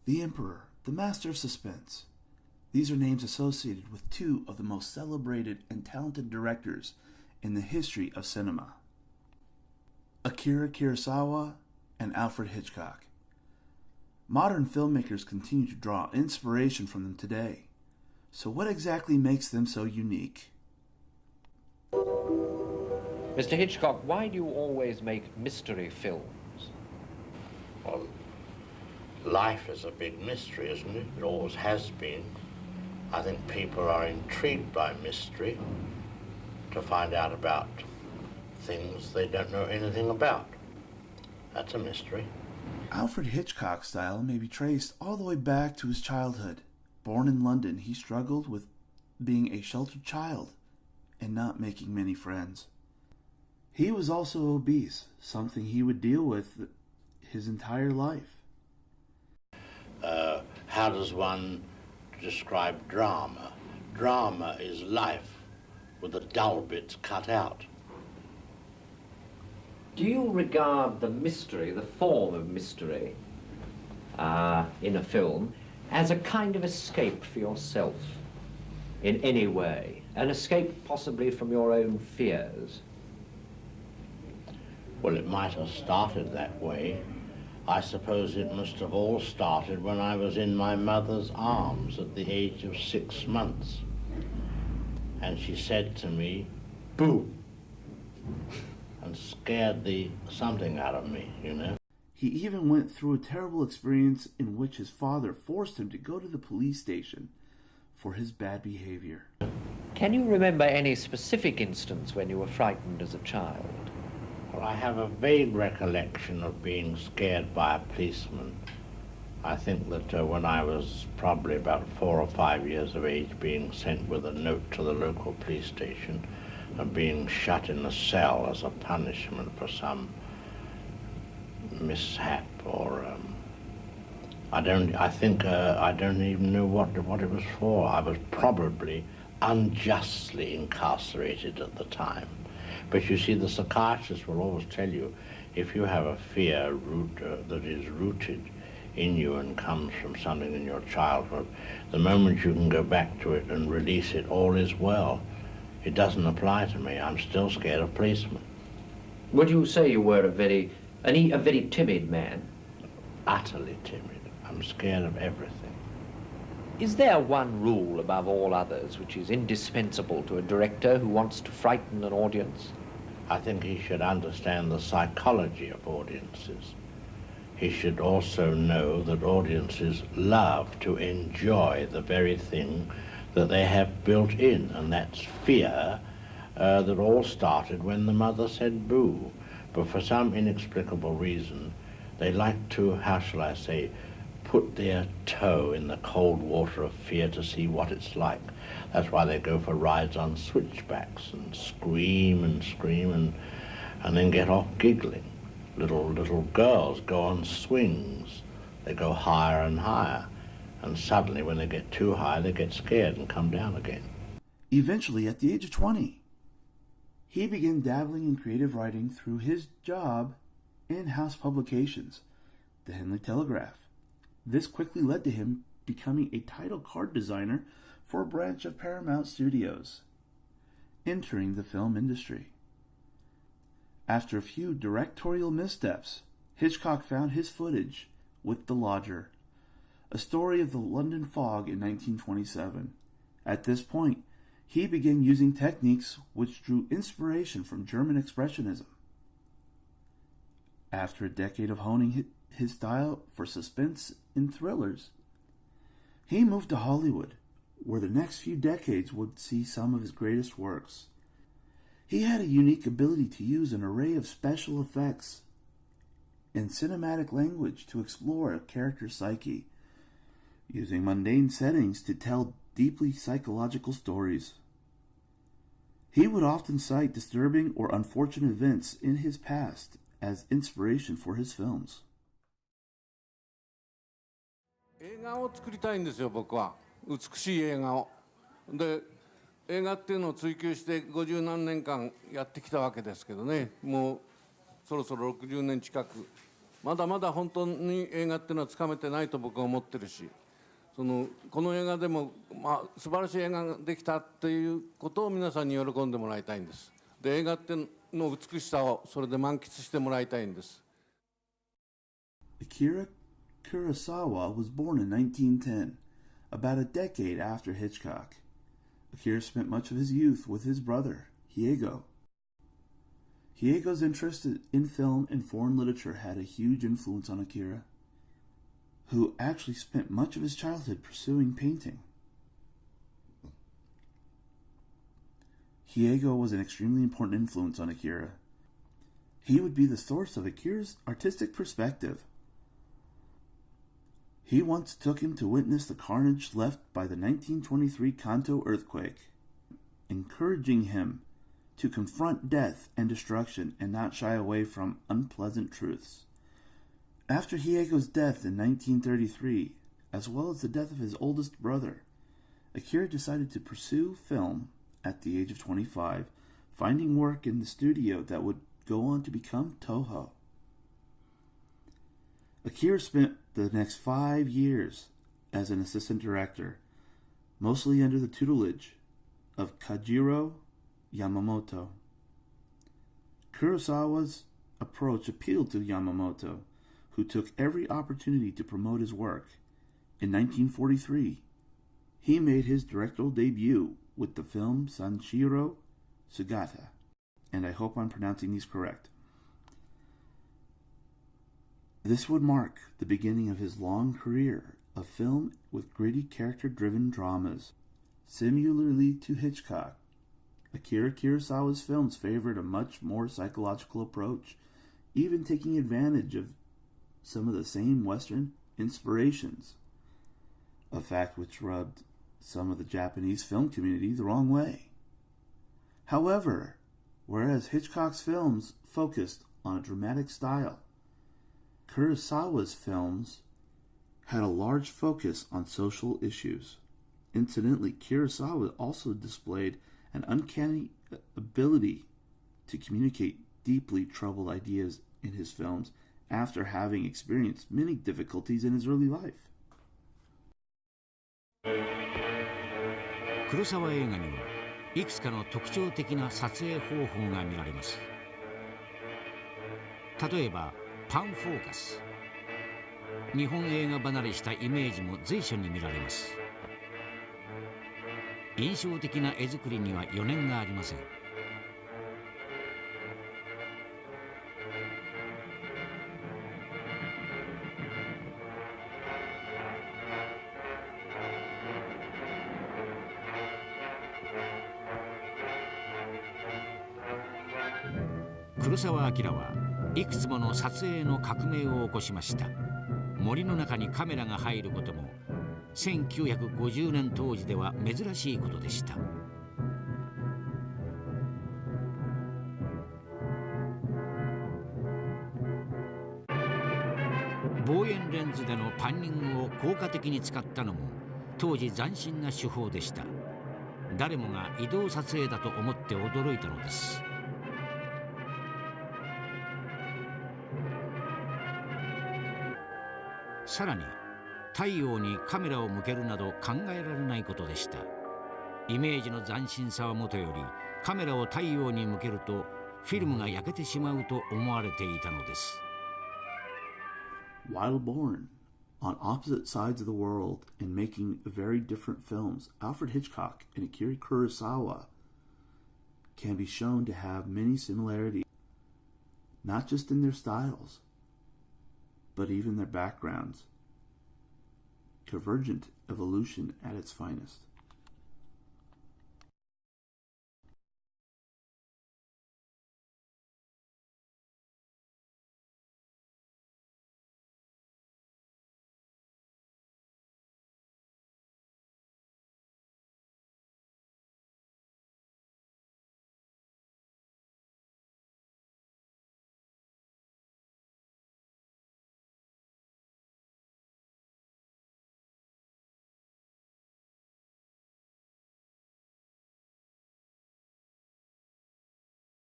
the Emperor, the Master of Suspense. These are names associated with two of the most celebrated and talented directors in the history of cinema. Akira Kurasawa and Alfred Hitchcock. Modern filmmakers continue to draw inspiration from them today. So what exactly makes them so unique? Mr. Hitchcock, why do you always make mystery films? Well, life is a big mystery, isn't it? It always has been. I think people are intrigued by mystery to find out about things they don't know anything about. That's a mystery. Alfred Hitchcock's style may be traced all the way back to his childhood. Born in London, he struggled with being a sheltered child and not making many friends. He was also obese, something he would deal with his entire life. How does one describe drama? Drama is life with the dull bits cut out. Do you regard the mystery, the form of mystery in a film, as a kind of escape for yourself in any way? An escape possibly from your own fears? Well, it might have started that way. I suppose it must have all started when I was in my mother's arms at the age of 6 months. And she said to me, "Boo," and scared the something out of me, you know. He even went through a terrible experience in which his father forced him to go to the police station for his bad behavior. Can you remember any specific instance when you were frightened as a child? Well, I have a vague recollection of being scared by a policeman. I think that when I was probably about 4 or 5 years of age, being sent with a note to the local police station and being shut in a cell as a punishment for some mishap or I don't even know what it was for. I was probably unjustly incarcerated at the time. But you see, the psychiatrist will always tell you, if you have a fear that is rooted in you and comes from something in your childhood, the moment you can go back to it and release it, all is well. It doesn't apply to me. I'm still scared of policemen. Would you say you were a very timid man? Utterly timid. I'm scared of everything. Is there one rule above all others which is indispensable to a director who wants to frighten an audience? I think he should understand the psychology of audiences. He should also know that audiences love to enjoy the very thing that they have built in, and that's fear that all started when the mother said boo. But for some inexplicable reason, they like to, how shall I say, put their toe in the cold water of fear to see what it's like. That's why they go for rides on switchbacks and scream and then get off giggling. Little girls go on swings. They go higher and higher. And suddenly, when they get too high, they get scared and come down again. Eventually, at the age of 20, he began dabbling in creative writing through his job in house publications, the Henley Telegraph. This quickly led to him becoming a title card designer for a branch of Paramount Studios, entering the film industry. After a few directorial missteps, Hitchcock found his footage with The Lodger, a story of the London fog in 1927. At this point, he began using techniques which drew inspiration from German Expressionism. After a decade of honing his style for suspense and thrillers, he moved to Hollywood, where the next few decades would see some of his greatest works. He had a unique ability to use an array of special effects and cinematic language to explore a character's psyche, using mundane settings to tell deeply psychological stories. He would often cite disturbing or unfortunate events in his past as inspiration for his films. 映画を作りたいんですよ、僕は。美しい映画を。で、映画っていうのを追求して50何年間やってきたわけですけどね、もうそろそろ60年近くまだまだ本当に映画っていうのはつかめてないと僕は思ってるし、この映画でも、素晴らしい映画ができたっていうことを皆さんに喜んでもらいたいんです。で、映画っての美しさをそれで満喫してもらいたいんです。Akira Kurasawa was born in 1910, about a decade after Hitchcock. Akira spent much of his youth with his brother, Hiego. Hiego's interest in film and foreign literature had a huge influence on Akira, who actually spent much of his childhood pursuing painting. Hiego was an extremely important influence on Akira. He would be the source of Akira's artistic perspective. He once took him to witness the carnage left by the 1923 Kanto earthquake, encouraging him to confront death and destruction and not shy away from unpleasant truths. After Hiego's death in 1933, as well as the death of his oldest brother, Akira decided to pursue film at the age of 25, finding work in the studio that would go on to become Toho. Akira spent the next 5 years as an assistant director, mostly under the tutelage of Kajiro Yamamoto. Kurosawa's approach appealed to Yamamoto, who took every opportunity to promote his work. In 1943, he made his directorial debut with the film Sanshiro Sugata, and I hope I'm pronouncing these correct. This would mark the beginning of his long career of film with gritty character-driven dramas. Similarly to Hitchcock, Akira Kurosawa's films favored a much more psychological approach, even taking advantage of some of the same Western inspirations, a fact which rubbed some of the Japanese film community the wrong way. However, whereas Hitchcock's films focused on a dramatic style, Kurosawa's films had a large focus on social issues. Incidentally, Kurosawa also displayed an uncanny ability to communicate deeply troubled ideas in his films after having experienced many difficulties in his early life. 黒沢映画にはいくつかの特徴的な撮影方法が見られます。例えばパンフォーカス。日本映画離れしたイメージも随所に見られます。印象的な絵作りには余念がありません。黒澤明はいくつもの撮影の革命を起こしました。森の中にカメラが入ることも1950年当時では珍しいことでした。望遠レンズでのパンニングを効果的に使ったのも当時斬新な手法でした。誰もが移動撮影だと思って驚いたのです。さらに太陽にカメラを向けるなど考えられないことでした。イメージの斬新さはもとより、カメラを太陽に向けるとフィルムが焼けてしまうと思われていたのです。While born on opposite sides of the world and making very different films, Alfred Hitchcock and Akira Kurosawa can be shown to have many similarities, not just in their styles, but even their backgrounds. Convergent evolution at its finest.